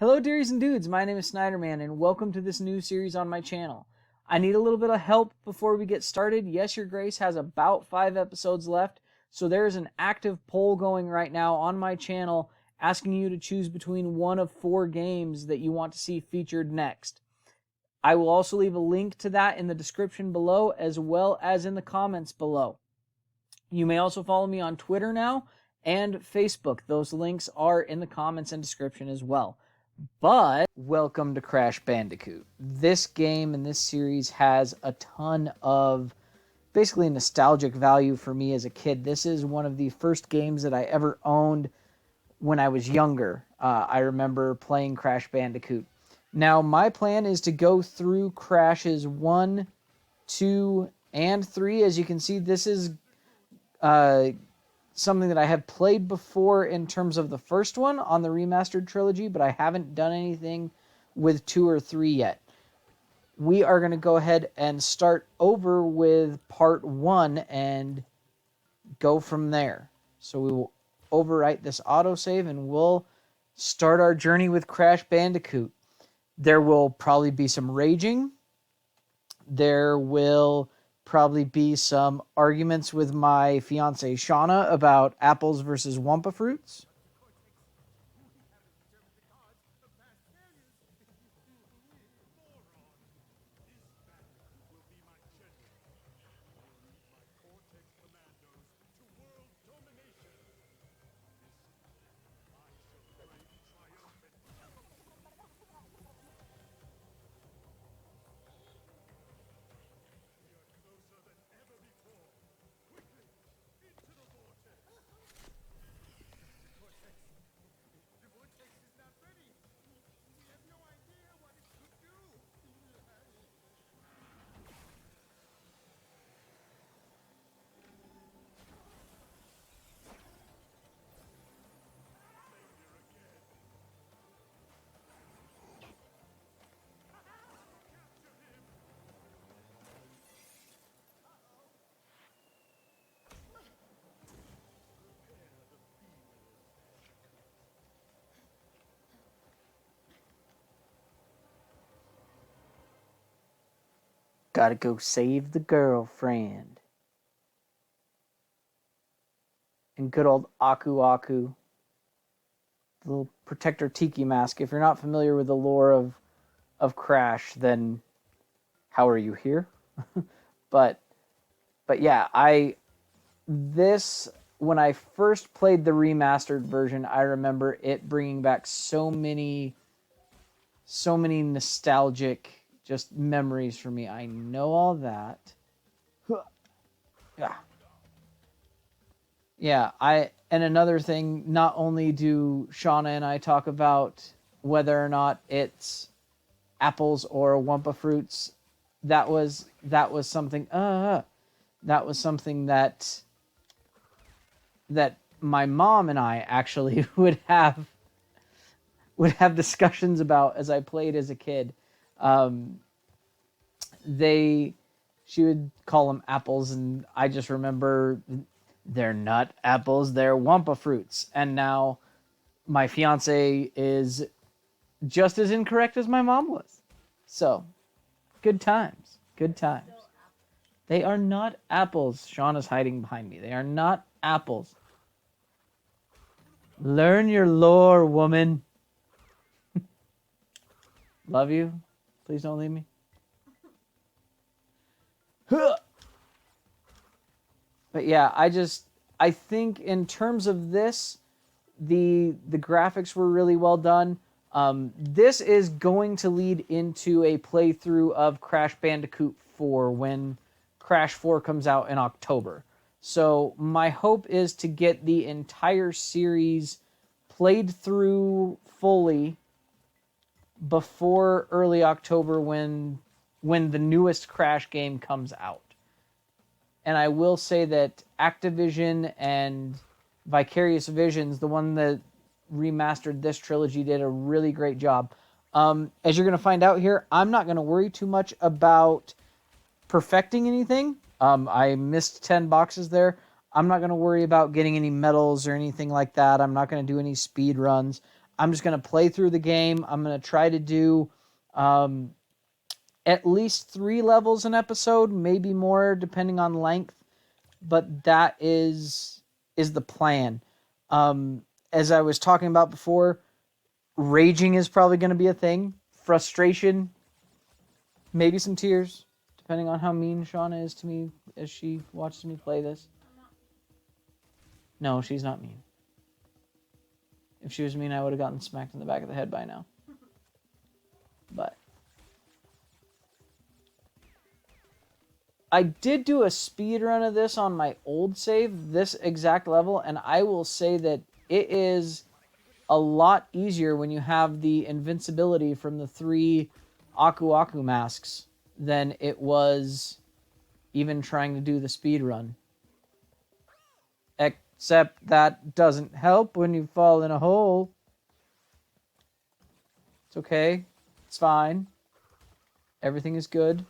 Hello dearies and dudes, my name is Snyderman and welcome to this new series on my channel. I need a little bit of help before we get started. Yes, Your Grace has about 5 episodes left, so there's an active poll going right now on my channel asking you to choose between one of 4 games that you want to see featured next. I will also leave a link to that in the description below as well as in the comments below. You may also follow me on Twitter now and Facebook. Those links are in the comments and description as well. But welcome to Crash Bandicoot. This game and this series has a ton of basically nostalgic value for me as a kid. This is one of the first games that I ever owned when I was younger. I remember playing Crash Bandicoot. Now, my plan is to go through Crashes 1, 2, and 3. As you can see, this is something that I have played before in terms of the first one on the remastered trilogy, but I haven't done anything with 2 or 3 yet. We are going to go ahead and start over with part 1 and go from there. So we will overwrite this autosave and we'll start our journey with Crash Bandicoot. There will probably be some raging. There will probably be some arguments with my fiance Shauna about apples versus Wumpa fruits. Gotta go save the girlfriend. And good old Aku Aku, the little protector tiki mask. If you're not familiar with the lore of Crash, then how are you here? but yeah, when I first played the remastered version, I remember it bringing back so many nostalgic just memories for me. I know all that. Yeah, and another thing, not only do Shauna and I talk about whether or not it's apples or Wumpa fruits, that was something that my mom and I actually would have discussions about as I played as a kid. She would call them apples, and I just remember they're not apples, they're Wumpa fruits. And now my fiance is just as incorrect as my mom was. So, good times. Good times. They are not apples. Shauna's hiding behind me. They are not apples. Learn your lore, woman. Love you. Please don't leave me. But yeah, I think in terms of this, the graphics were really well done. This is going to lead into a playthrough of Crash Bandicoot 4 when Crash 4 comes out in October. So my hope is to get the entire series played through fully before early October when the newest Crash game comes out. And I will say that Activision and Vicarious Visions, the one that remastered this trilogy, did a really great job. As you're going to find out here, I'm not going to worry too much about perfecting anything. I missed 10 boxes there. I'm not going to worry about getting any medals or anything like that. I'm not going to do any speed runs. I'm just going to play through the game. I'm going to try to do at least 3 levels an episode, maybe more depending on length. But that is the plan. As I was talking about before, raging is probably going to be a thing. Frustration, maybe some tears, depending on how mean Shauna is to me as she watches me play this. No, she's not mean. If she was mean, I would have gotten smacked in the back of the head by now. But I did do a speed run of this on my old save, this exact level, and I will say that it is a lot easier when you have the invincibility from the 3 Aku Aku masks than it was even trying to do the speed run. Except that doesn't help when you fall in a hole. It's okay. It's fine. Everything is good.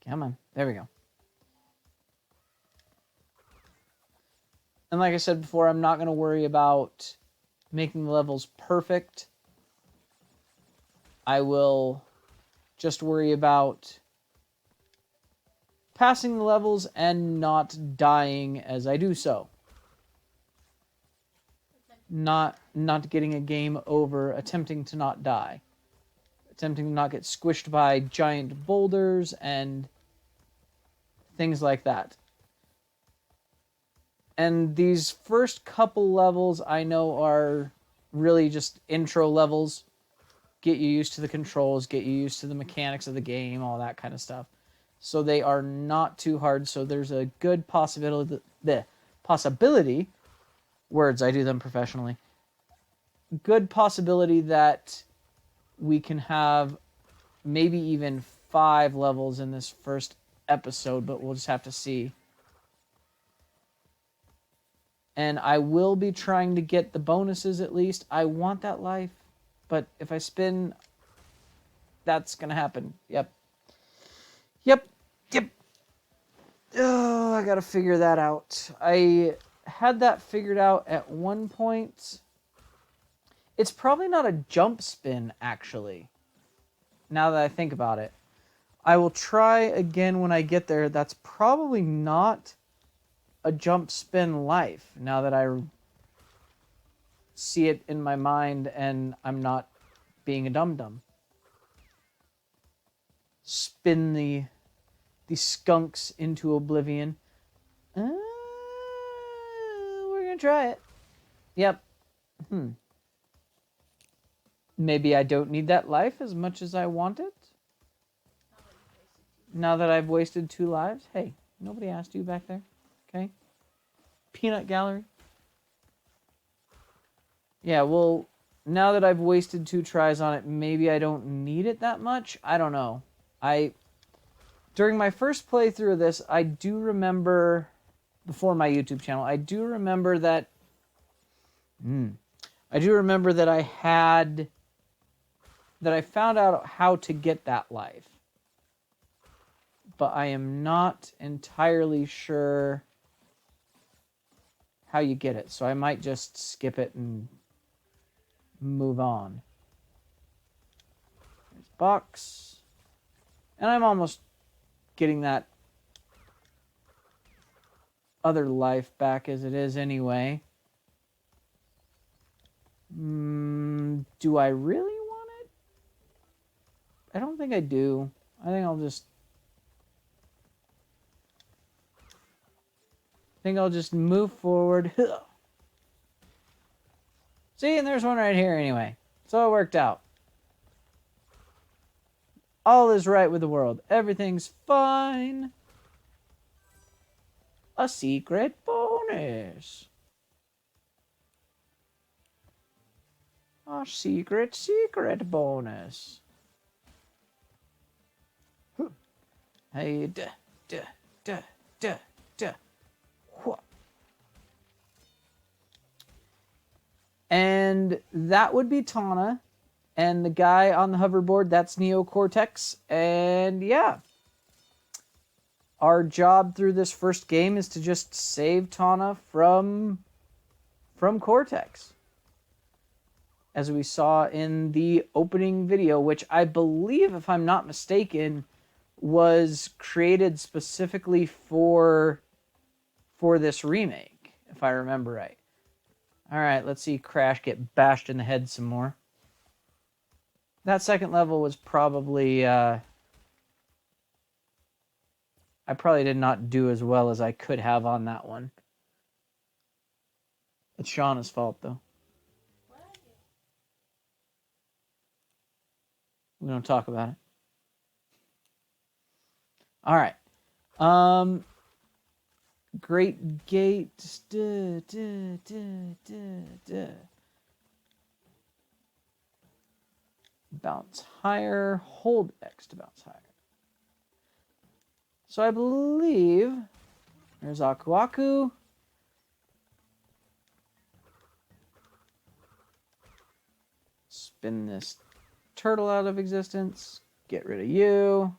Come on. There we go. And like I said before, I'm not going to worry about making the levels perfect. I will just worry about passing the levels and not dying as I do so. Not getting a game over, attempting to not die. Attempting to not get squished by giant boulders and things like that. And these first couple levels I know are really just intro levels. Get you used to the controls, get you used to the mechanics of the game, all that kind of stuff. So they are not too hard, so there's a good possibility, words, I do them professionally, good possibility that we can have maybe even 5 levels in this first episode, but we'll just have to see. And I will be trying to get the bonuses at least. I want that life, but if I spin, that's going to happen. Yep. Oh, I got to figure that out. I had that figured out at one point. It's probably not a jump spin, actually, now that I think about it. I will try again when I get there. That's probably not a jump spin life, now that I see it in my mind and I'm not being a dum-dum. Spin the skunks into oblivion. We're gonna try it. Yep. Maybe I don't need that life as much as I want it. Now that I've wasted 2 lives. Hey, nobody asked you back there. Okay? Peanut gallery. Yeah, well, now that I've wasted 2 tries on it, maybe I don't need it that much. I don't know. During my first playthrough of this, I do remember, before my YouTube channel, I do remember that I found out how to get that life. But I am not entirely sure how you get it. So I might just skip it and move on. There's box. And I'm almost getting that other life back as it is anyway. Do I really want it? I don't think I do. I think I'll just move forward. See, and there's one right here anyway. So it worked out. All is right with the world. Everything's fine. A secret bonus. A secret bonus. Hey, And that would be Tana. And the guy on the hoverboard, that's Neocortex. And yeah. Our job through this first game is to just save Tana from from Cortex, as we saw in the opening video, which I believe, if I'm not mistaken, was created specifically for this remake, if I remember right. All right, let's see Crash get bashed in the head some more. That second level was probably... I probably did not do as well as I could have on that one. It's Shauna's fault, though. We don't talk about it. All right. Great Gate. Bounce higher. Hold X to bounce higher. So I believe there's Aku Aku. Spin this turtle out of existence. Get rid of you.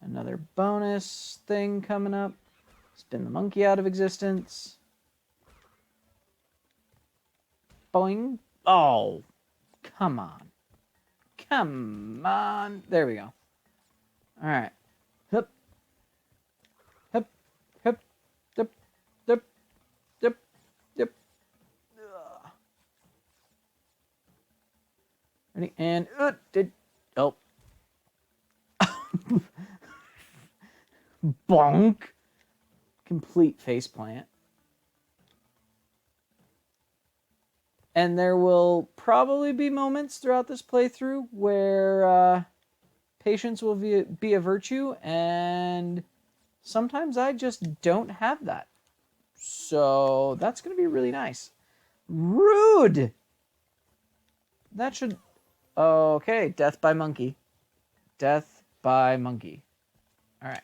Another bonus thing coming up. Spin the monkey out of existence. Boing. Oh, come on. Come on. There we go. All right. Hup. Hup. Hup. Hup. Hup. Hup. Hup. Ready? And oh. Bonk. Complete faceplant. And there will probably be moments throughout this playthrough where patience will be a virtue, and sometimes I just don't have that. So that's going to be really nice. Rude! That should... Okay, death by monkey. Death by monkey. All right.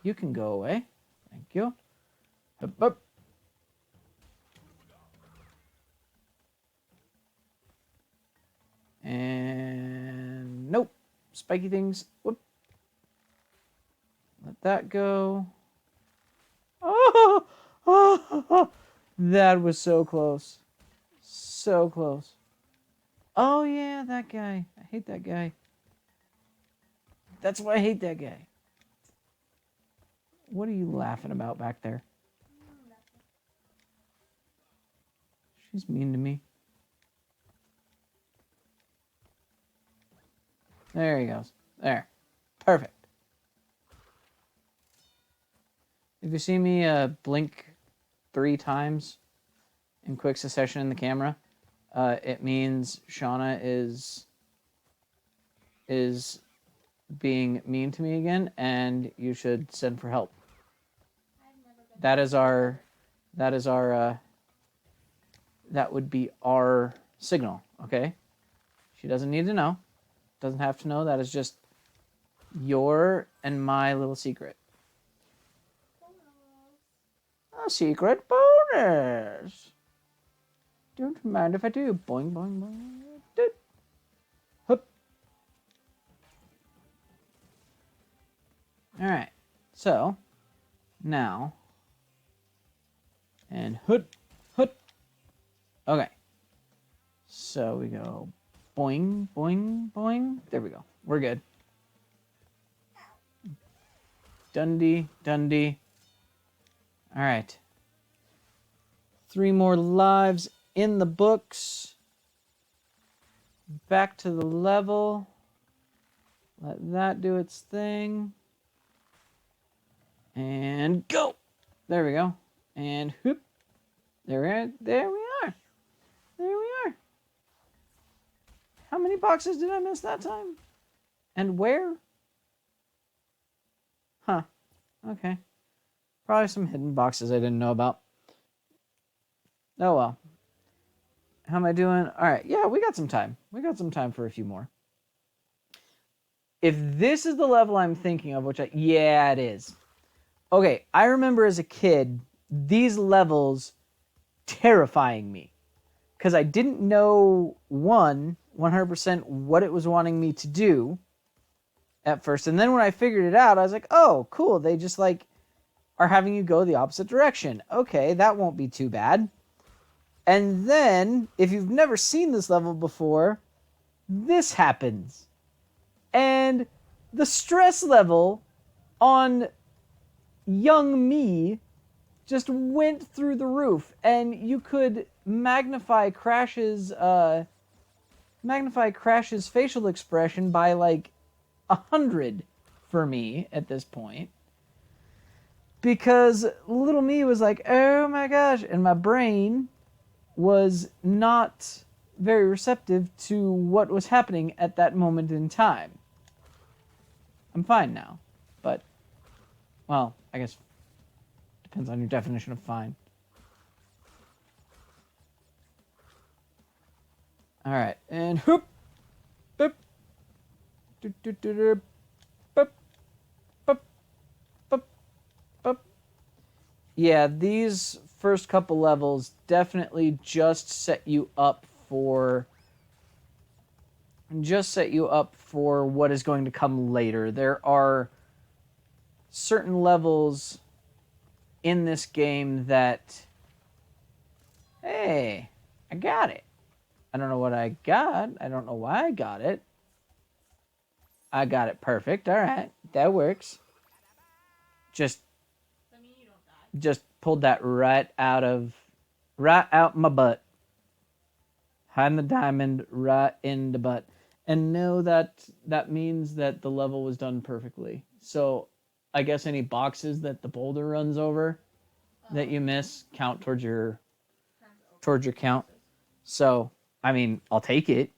You can go away. Thank you. Hup, hup. And nope. Spiky things. Whoop. Let that go. Oh, oh, oh. That was so close. So close. Oh, yeah, that guy. I hate that guy. That's why I hate that guy. What are you laughing about back there? She's mean to me. There he goes. There. Perfect. If you see me blink 3 times in quick succession in the camera, it means Shauna is being mean to me again, and you should send for help. That would be our signal, okay? She doesn't need to know. Doesn't have to know. That is just your and my little secret. A secret bonus. Don't mind if I do. Boing, boing, boing. Doot. Hup. All right. So now, and hoot, hoot. Okay. So we go boing, boing, boing. There we go. We're good. Dundee, Dundee. All right. 3 more lives in the books. Back to the level. Let that do its thing. And go. There we go. And whoop. There we are. There we are. There we are. How many boxes did I miss that time? And where? Huh. Okay. Probably some hidden boxes I didn't know about. Oh well. How am I doing? All right. Yeah, we got some time. We got some time for a few more. If this is the level I'm thinking of, yeah, it is. Okay, I remember as a kid, these levels terrifying me. Because I didn't know, 100% what it was wanting me to do at first. And then when I figured it out, I was like, oh, cool. They just, like, are having you go the opposite direction. Okay, that won't be too bad. And then, if you've never seen this level before, this happens. And the stress level on young me just went through the roof. And you could magnify Crash's facial expression by like 100 for me at this point. Because little me was like, oh my gosh, and my brain was not very receptive to what was happening at that moment in time. I'm fine now, but, well, I guess depends on your definition of fine. All right, and whoop, boop, do do do do, boop, boop, boop, boop. Yeah, these first couple levels definitely just set you up for what is going to come later. There are certain levels in this game that, hey, I got it. I don't know what I got. I don't know why I got it. I got it perfect. All right, that works. Just pulled that right out my butt. Hiding the diamond right in the butt. And know that means that the level was done perfectly. So I guess any boxes that the boulder runs over that you miss count towards your count. So, I mean, I'll take it.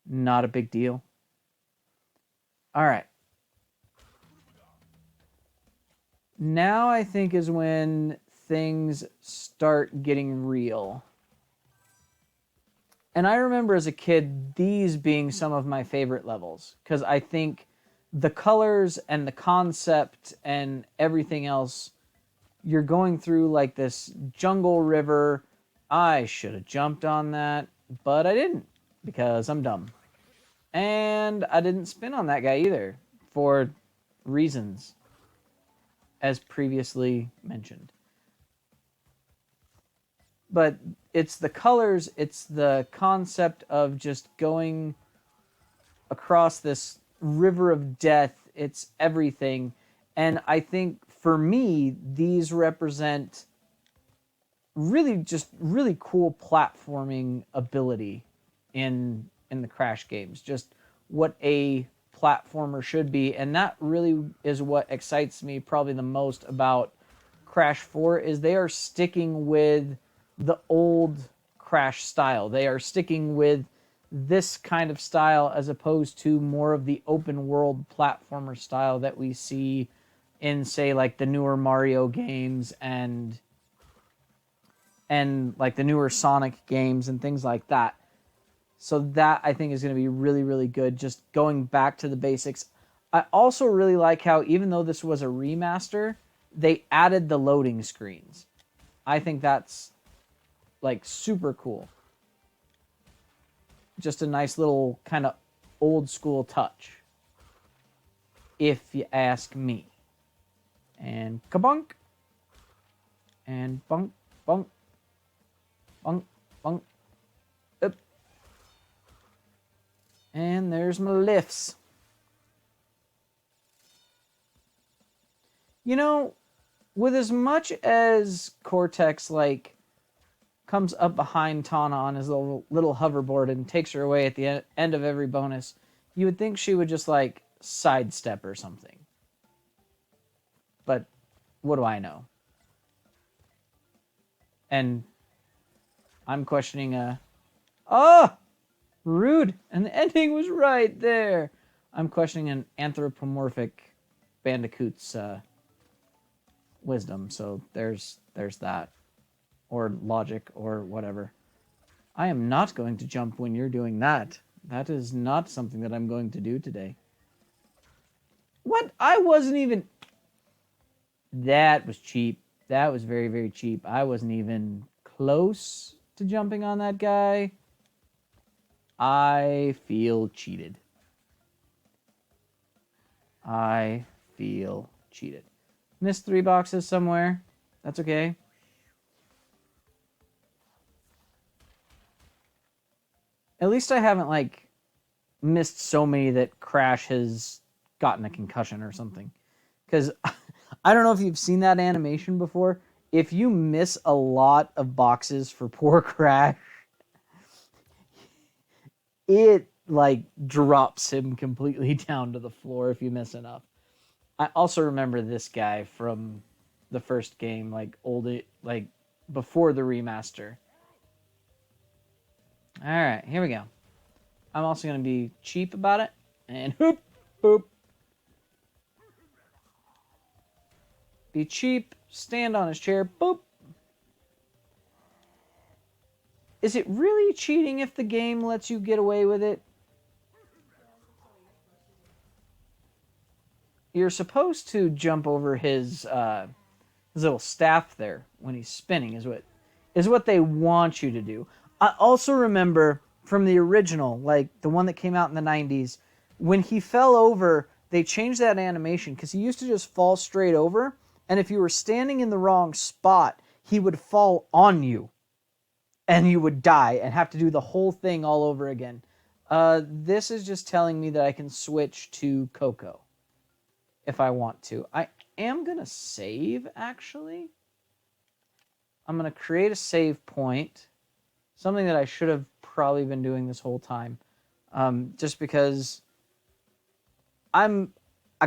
Not a big deal. All right. Now I think is when things start getting real. And I remember as a kid these being some of my favorite levels, because I think the colors and the concept and everything else, you're going through like this jungle river. I should have jumped on that, but I didn't because I'm dumb. And I didn't spin on that guy either for reasons as previously mentioned. But it's the colors, it's the concept of just going across this river of death, it's everything. And I think for me, these represent really cool platforming ability in the Crash games. Just what a platformer should be. And that really is what excites me probably the most about Crash 4 is they are sticking with the old Crash style. They are sticking with this kind of style as opposed to more of the open world platformer style that we see in, say, like the newer Mario games and like the newer Sonic games and things like that. So that I think is going to be really, really good. Just going back to the basics. I also really like how even though this was a remaster, they added the loading screens. I think that's like super cool. Just a nice little kind of old school touch, if you ask me. And kabunk. And bunk, bunk, bunk, bunk. Up. And there's my lifts. You know, with as much as Cortex, like, comes up behind Tana on his little hoverboard and takes her away at the end of every bonus, you would think she would just, like, sidestep or something. But what do I know? And I'm questioning rude! And the ending was right there! I'm questioning an anthropomorphic Bandicoot's wisdom, so there's that. Or logic, or whatever. I am not going to jump when you're doing that. That is not something that I'm going to do today. What? I wasn't even... That was cheap. That was very, very cheap. I wasn't even close to jumping on that guy. I feel cheated. I feel cheated. Missed 3 boxes somewhere. That's okay. At least I haven't, like, missed so many that Crash has gotten a concussion or something. Because I don't know if you've seen that animation before. If you miss a lot of boxes for poor Crash, it, like, drops him completely down to the floor if you miss enough. I also remember this guy from the first game, like, like, before the remaster. Alright, here we go. I'm also going to be cheap about it. And whoop, boop. Be cheap, stand on his chair, boop. Is it really cheating if the game lets you get away with it? You're supposed to jump over his little staff there when he's spinning, is what they want you to do. I also remember from the original, like the one that came out in the 90s, when he fell over, they changed that animation because he used to just fall straight over, and if you were standing in the wrong spot, he would fall on you, and you would die and have to do the whole thing all over again. This is just telling me that I can switch to Coco if I want to. I am going to save, actually. I'm going to create a save point. Something that I should have probably been doing this whole time. Just because I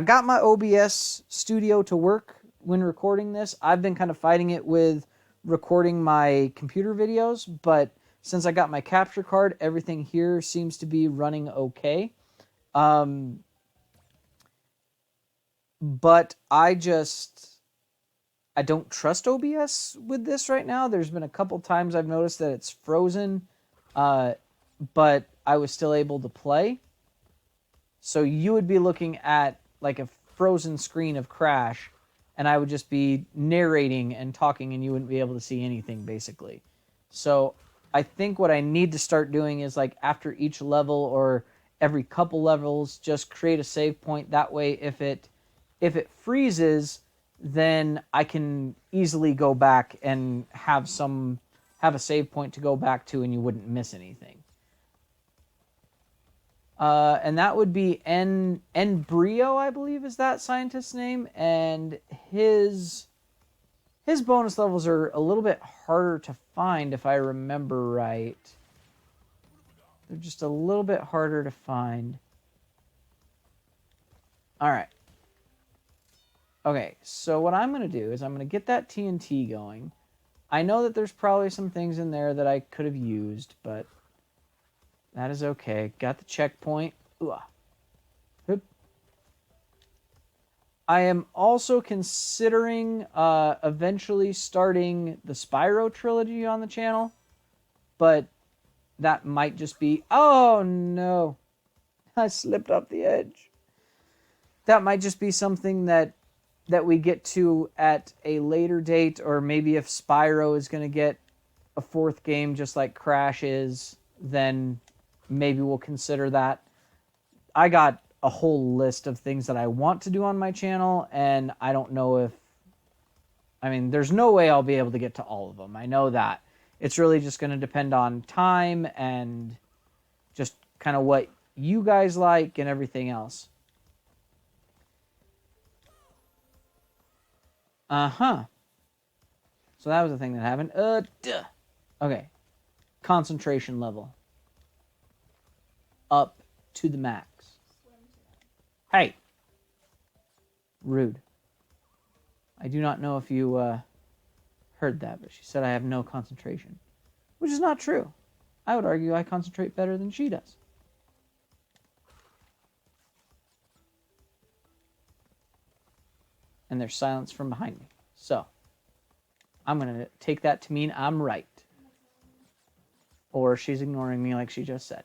got my OBS studio to work when recording this. I've been kind of fighting it with recording my computer videos, but since I got my capture card, everything here seems to be running okay. But I don't trust OBS with this right now. There's been a couple times I've noticed that it's frozen, but I was still able to play. So you would be looking at like a frozen screen of Crash, and I would just be narrating and talking, and you wouldn't be able to see anything, basically. So I think what I need to start doing is, like, after each level or every couple levels, just create a save point. That way, if it freezes, then I can easily go back and have a save point to go back to, and you wouldn't miss anything. And that would be Brio, I believe, is that scientist's name, and his bonus levels are a little bit harder to find, if I remember right. They're just a little bit harder to find. All right. Okay, so what I'm going to do is I'm going to get that TNT going. I know that there's probably some things in there that I could have used, but that is okay. Got the checkpoint. Ooh. Oop. I am also considering eventually starting the Spyro trilogy on the channel, but that might just be... Oh, no. I slipped off the edge. That might just be something that we get to at a later date, or maybe if Spyro is going to get a 4th game just like Crash is, then maybe we'll consider that. I got a whole list of things that I want to do on my channel, and I don't know if... I mean, there's no way I'll be able to get to all of them. I know that. It's really just going to depend on time and just kind of what you guys like and everything else. Uh-huh. So that was the thing that happened. Okay. Concentration level. Up to the max. Hey. Rude. I do not know if you heard that, but she said I have no concentration. Which is not true. I would argue I concentrate better than she does. And there's silence from behind me. So, I'm going to take that to mean I'm right. Or she's ignoring me like she just said.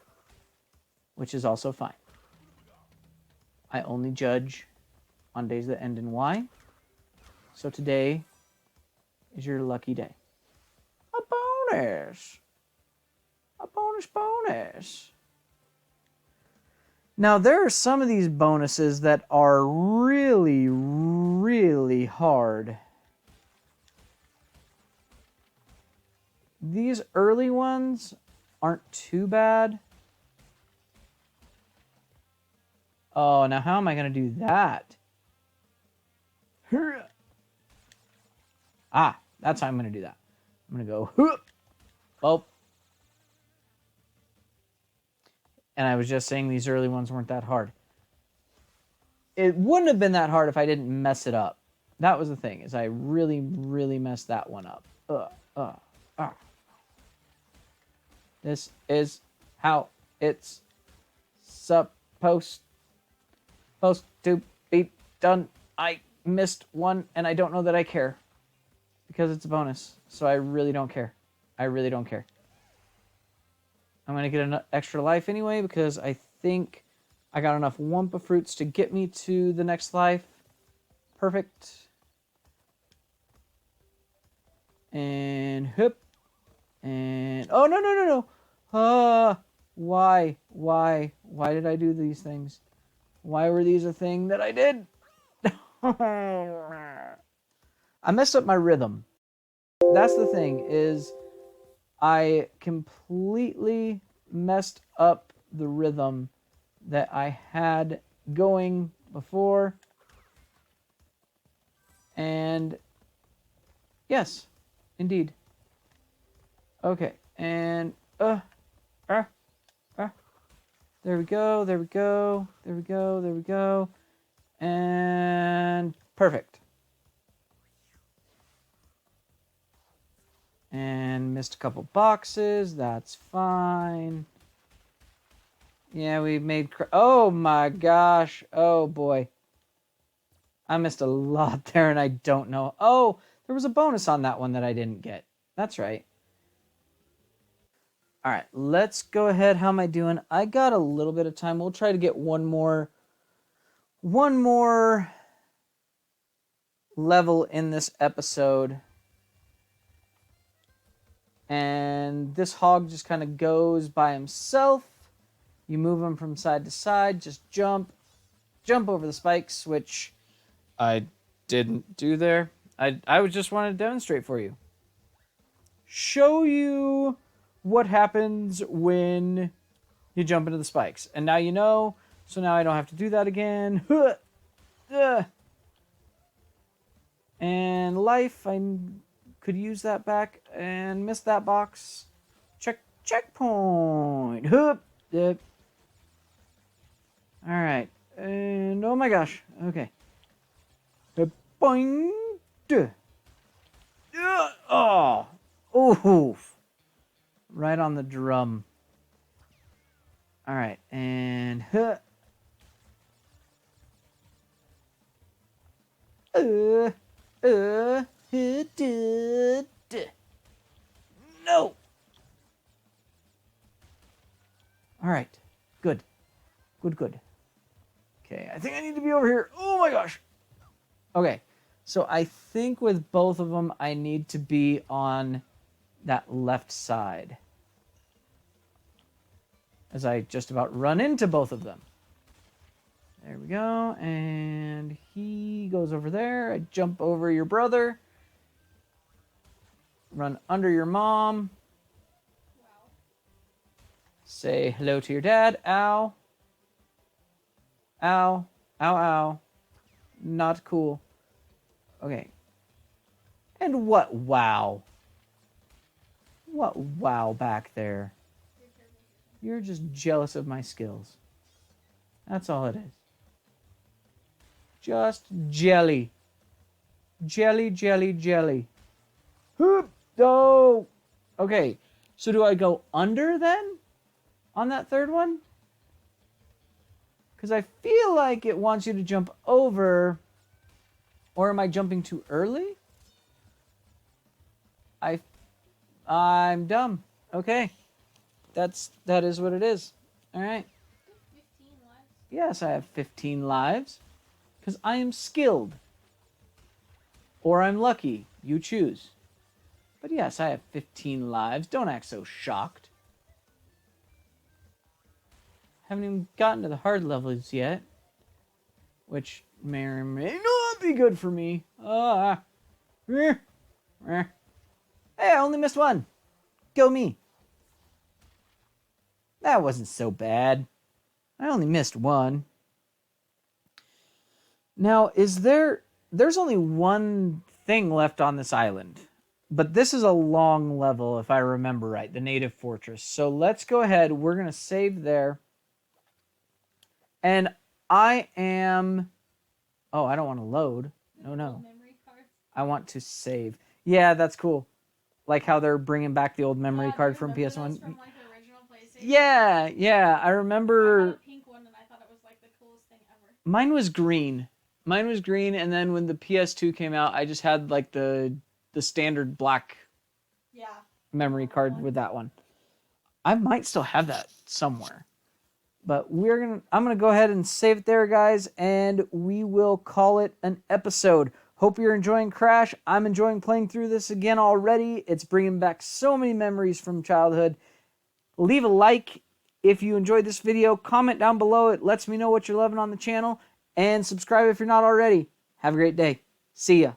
Which is also fine. I only judge on days that end in Y. So today is your lucky day. A bonus! A bonus bonus! Now, there are some of these bonuses that are really, really hard. These early ones aren't too bad. Oh, now how am I going to do that? Ah, that's how I'm going to do that. I'm going to go, oh. And I was just saying these early ones weren't that hard. It wouldn't have been that hard if I didn't mess it up. That was the thing, is I really, really messed that one up. This is how it's supposed to be done. I missed one, and I don't know that I care. Because it's a bonus, so I really don't care. I really don't care. I'm going to get an extra life anyway, because I think I got enough Wumpa fruits to get me to the next life. Perfect. And hip. And oh, no. Why did I do these things? Why were these a thing that I did? I messed up my rhythm. That's the thing, is I completely messed up the rhythm that I had going before. And yes, indeed. Okay, and there we go. And perfect. And missed a couple boxes. That's fine. Yeah, we made... Oh my gosh. Oh boy. I missed a lot there and I don't know. Oh, there was a bonus on that one that I didn't get. That's right. All right, let's go ahead. How am I doing? I got a little bit of time. We'll try to get one more level in this episode. And this hog just kind of goes by himself. You move him from side to side. Just jump over the spikes, which I didn't do there. I was just wanted to demonstrate for you. Show you what happens when you jump into the spikes. And now you know, so now I don't have to do that again. And life, I could use that back and miss that box. Checkpoint. All right. And oh my gosh. Okay. Boing. Oh. Oof. Right on the drum. All right. And no. All right. Good. Okay, I think I need to be over here. Oh my gosh. Okay, so I think with both of them, I need to be on that left side, as I just about run into both of them. There we go, and he goes over there. I jump over your brother. Run under your mom. Wow. Say hello to your dad. Ow. Ow. Ow, ow. Not cool. Okay. And what wow? What wow back there? You're just jealous of my skills. That's all it is. Just jelly. Jelly. Hoop! Oh! Okay. So do I go under then? On that third one? Because I feel like it wants you to jump over. Or am I jumping too early? I'm dumb. Okay. That is what it is. All right. 15 lives? Yes, I have 15 lives. Because I am skilled. Or I'm lucky. You choose. But yes, I have 15 lives. Don't act so shocked. Haven't even gotten to the hard levels yet, which may or may not be good for me. Hey, I only missed one. Go me. That wasn't so bad. I only missed one. Now, there's only one thing left on this island. But this is a long level, if I remember right, the native fortress. So let's go ahead. We're going to save there. And I am... Oh, I don't want to load. No. I want to save. Yeah, that's cool. Like how they're bringing back the old memory card from PS1. From, like, the original PlayStation? Yeah. I remember... I had a pink one, and I thought it was, like, the coolest thing ever. Mine was green. And then when the PS2 came out, I just had, like, the standard black memory card with that one. I might still have that somewhere. But I'm gonna go ahead and save it there, guys, and we will call it an episode. Hope you're enjoying Crash. I'm enjoying playing through this again already. It's bringing back so many memories from childhood. Leave a like if you enjoyed this video. Comment down below. It lets me know what you're loving on the channel. And subscribe if you're not already. Have a great day. See ya.